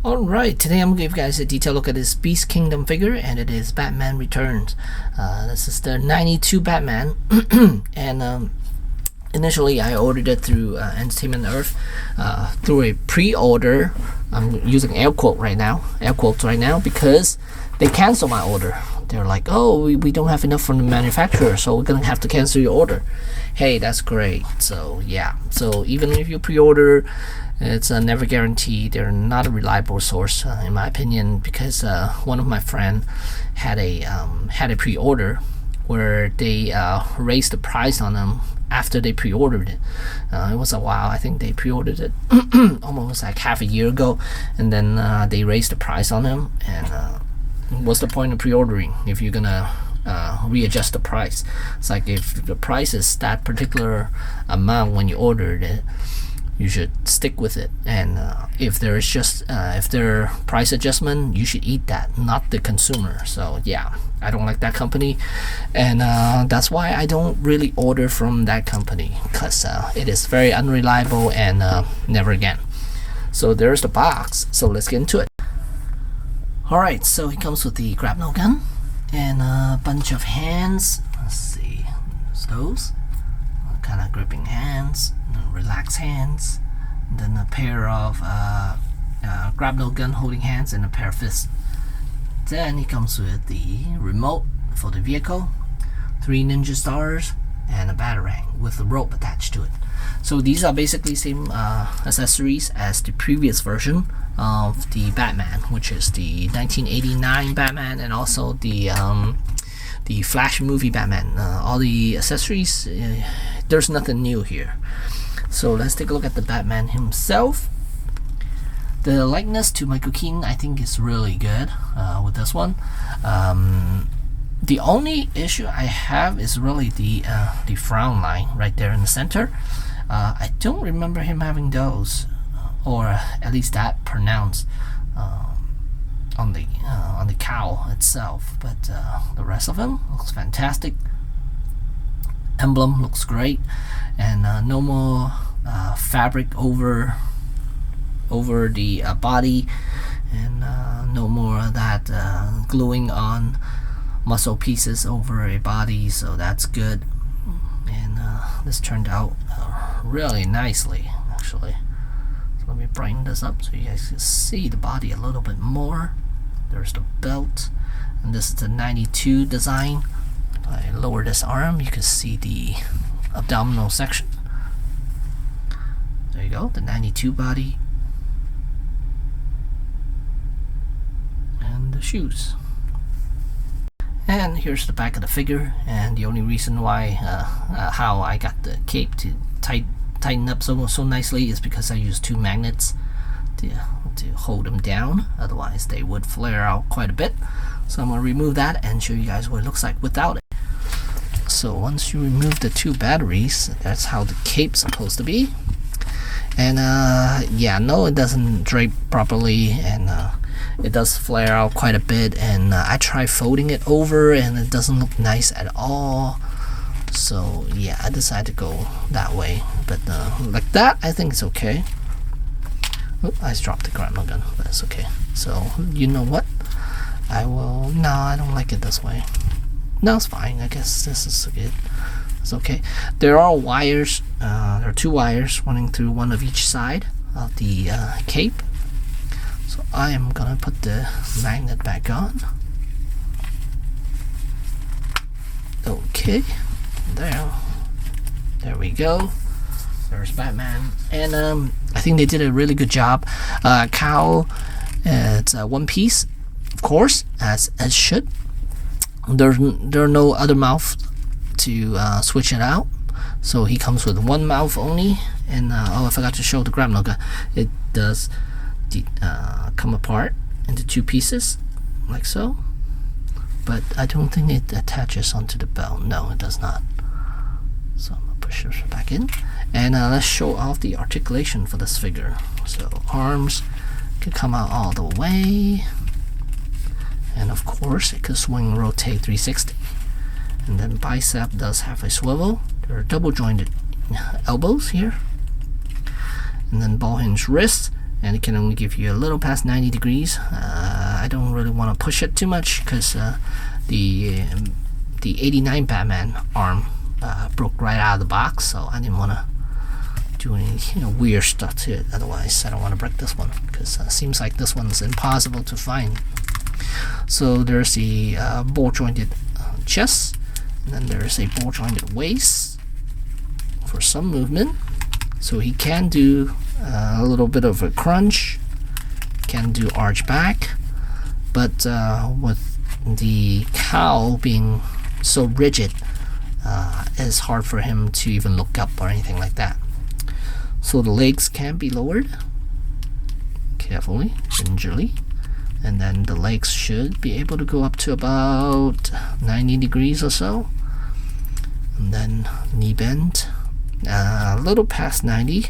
Alright, today I'm going to give you guys a detailed look at this Beast Kingdom figure, and it is Batman Returns. This is the 92 Batman, and initially I ordered it through Entertainment Earth through a pre-order. I'm using air quotes right now because they canceled my order. They're like, oh, we don't have enough from the manufacturer, so we're gonna have to cancel your order. Hey, that's great. So yeah, so even if you pre-order, it's never guaranteed. They're not a reliable source, in my opinion, because one of my friend had a pre-order where they raised the price on them after they pre-ordered it. It was a while. I think they pre-ordered it almost like half a year ago, and then they raised the price on them. And what's the point of pre-ordering if you're gonna readjust the price? It's like if the price is that particular amount when you ordered it, you should stick with it. And if there is just if there are price adjustment, you should eat that, not the consumer. So yeah, I don't like that company, and that's why I don't really order from that company, because it is very unreliable and never again. So there's the box, so let's get into it. Alright, so it comes with the grapnel gun and a bunch of hands. Let's see, there's those kind of gripping hands, relaxed hands, and then a pair of grapnel gun holding hands and a pair of fists. Then it comes with the remote for the vehicle, 3 ninja stars, and a batarang with a rope attached to it. So these are basically same accessories as the previous version of the Batman, which is the 1989 Batman, and also the Flash movie Batman. All the accessories, there's nothing new here. So let's take a look at the Batman himself. The likeness to Michael Keaton, I think, is really good with this one. The only issue I have is really the frown line right there in the center. I don't remember him having those, or at least that pronounced on the cowl itself. But the rest of him looks fantastic. Emblem looks great, and no more fabric over the body, and no more of that gluing on muscle pieces over a body, so that's good. And this turned out really nicely, actually. So let me brighten this up so you guys can see the body a little bit more. There's the belt, and this is the 92 design. If I lower this arm, you can see the abdominal section. There you go, the 92 body. And the shoes. And here's the back of the figure, and the only reason why how I got the cape to tighten up so nicely is because I used 2 magnets to hold them down. Otherwise they would flare out quite a bit. So I'm going to remove that and show you guys what it looks like without it. So once you remove the 2 batteries, that's how the cape's supposed to be. And yeah, no, it doesn't drape properly, and it does flare out quite a bit, and I tried folding it over and it doesn't look nice at all. So yeah, I decided to go that way, but like that I think it's okay. Oh, I dropped the grapnel gun, but it's okay. So you know what, no, I don't like it this way. No, it's fine. I guess this is good. It's okay. There are wires, there are 2 wires running through one of each side of the cape. So I am gonna put the magnet back on. Okay, there we go. There's Batman, and I think they did a really good job. Cowl, it's one piece, of course, as should. There are no other mouth to switch it out, so he comes with 1 mouth only. And oh, I forgot to show the grapnel gun. It does come apart into 2 pieces like so, but I don't think it attaches onto the belt. No, it does not. So I'm gonna push this back in, and let's show off the articulation for this figure. So arms can come out all the way, and of course it could swing and rotate 360. And then bicep does have a swivel. There are double jointed elbows here, and then ball hinge wrists, and it can only give you a little past 90 degrees. I don't really want to push it too much because the 89 Batman arm broke right out of the box, so I didn't want to do any weird stuff to it. Otherwise, I don't want to break this one because it seems like this one's impossible to find. So there's the ball jointed chest, and then there's a ball jointed waist for some movement. So he can do a little bit of a crunch, can do arch back, but with the cowl being so rigid, it's hard for him to even look up or anything like that. So the legs can be lowered carefully, gingerly, and then the legs should be able to go up to about 90 degrees or so, and then knee bend a little past 90,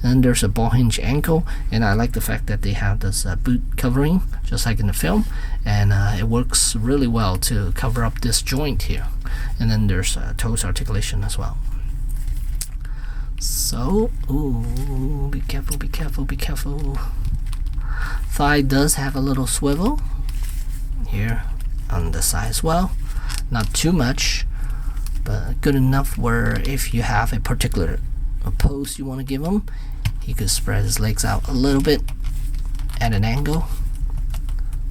and there's a ball hinge ankle, and I like the fact that they have this boot covering just like in the film, and it works really well to cover up this joint here. And then there's toes articulation as well. So, ooh, be careful, be careful, be careful. Thigh does have a little swivel here on the side as well. Not too much, but good enough where if you have a particular pose you want to give him, he could spread his legs out a little bit at an angle.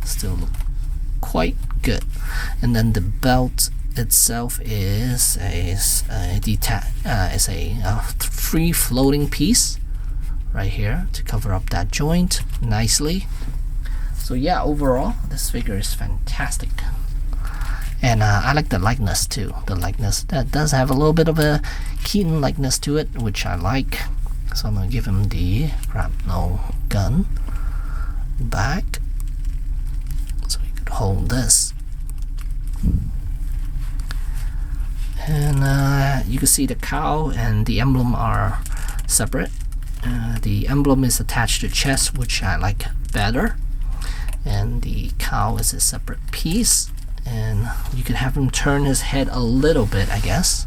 Still look quite good. And then the belt itself is a free floating piece right here to cover up that joint nicely. So yeah, overall this figure is fantastic, and I like the likeness too. The likeness that does have a little bit of a Keaton likeness to it, which I like. So I'm gonna give him the grapnel gun back so he could hold this. And you can see the cowl and the emblem are separate. The emblem is attached to chest, which I like better, and the cowl is a separate piece. And you could have him turn his head a little bit, I guess.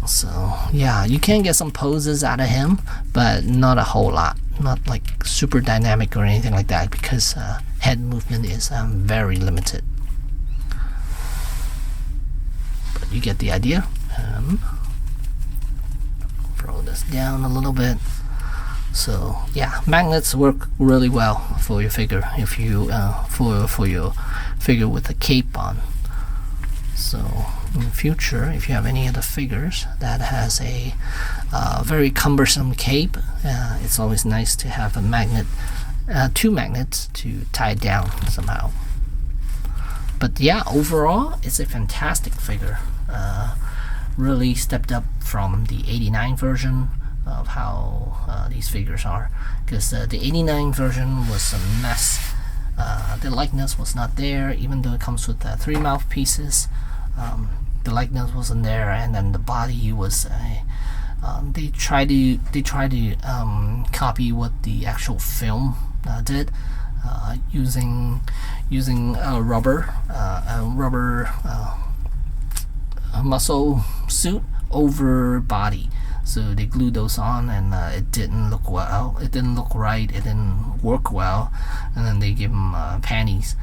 So yeah, you can get some poses out of him, but not a whole lot. Not like super dynamic or anything like that, because head movement is very limited. But you get the idea. Throw this down a little bit. So yeah, magnets work really well for your figure if you for your figure with a cape on. So in the future, if you have any other figures that has a very cumbersome cape, it's always nice to have a magnet, two magnets to tie it down somehow. But yeah, overall, it's a fantastic figure. Really stepped up from the 89 version of how these figures are, because the 89 version was a mess. The likeness was not there, even though it comes with 3 mouthpieces. The likeness wasn't there, and then the body was they try to copy what the actual film did, using a rubber muscle suit over body. So they glued those on, and it didn't look well. It didn't look right. It didn't work well. And then they give him panties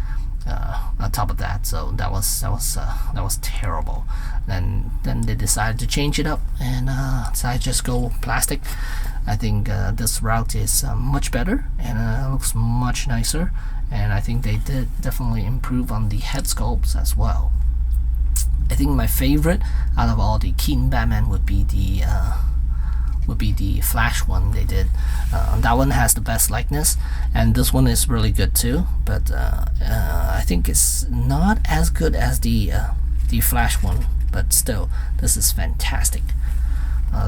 on top of that. So that was terrible. Then they decided to change it up and decided to just go plastic. I think this route is much better, and looks much nicer. And I think they did definitely improve on the head sculpts as well. I think my favorite out of all the Keaton Batman would be the Flash one they did. That one has the best likeness, and this one is really good too. But I think it's not as good as the Flash one. But still, this is fantastic.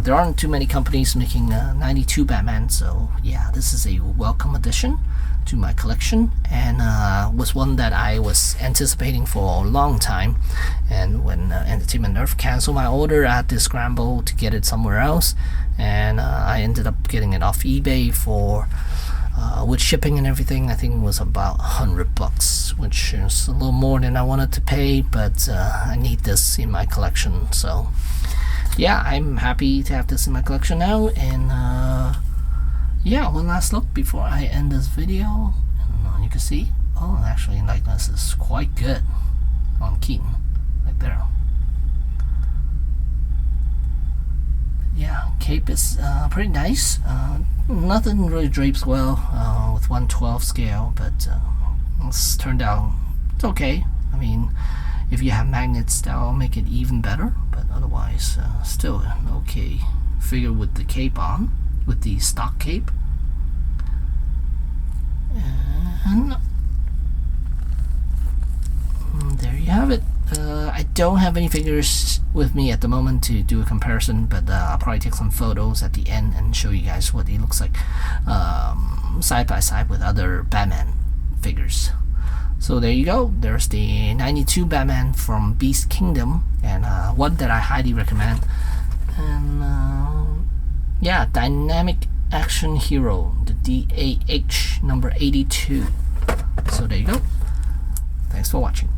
There aren't too many companies making 92 Batman, so yeah, this is a welcome addition to my collection, and was one that I was anticipating for a long time. And when Entertainment Earth canceled my order, I had to scramble to get it somewhere else, and I ended up getting it off eBay for with shipping and everything, I think it was about $100, which is a little more than I wanted to pay, but I need this in my collection. So yeah, I'm happy to have this in my collection now, and yeah, one last look before I end this video. And you can see, oh, actually likeness is quite good on Keaton, right there. Yeah, cape is pretty nice. Nothing really drapes well with 1/12 scale, but it's turned out it's okay. I mean, if you have magnets, that'll make it even better, but otherwise, still an okay figure with the cape on, with the stock cape. And there you have it. I don't have any figures with me at the moment to do a comparison, but I'll probably take some photos at the end and show you guys what it looks like side by side with other Batman figures. So there you go. There's the 92 Batman from Beast Kingdom, and one that I highly recommend. And yeah, Dynamic Action Hero, the DAH number 82. So there you go. Thanks for watching.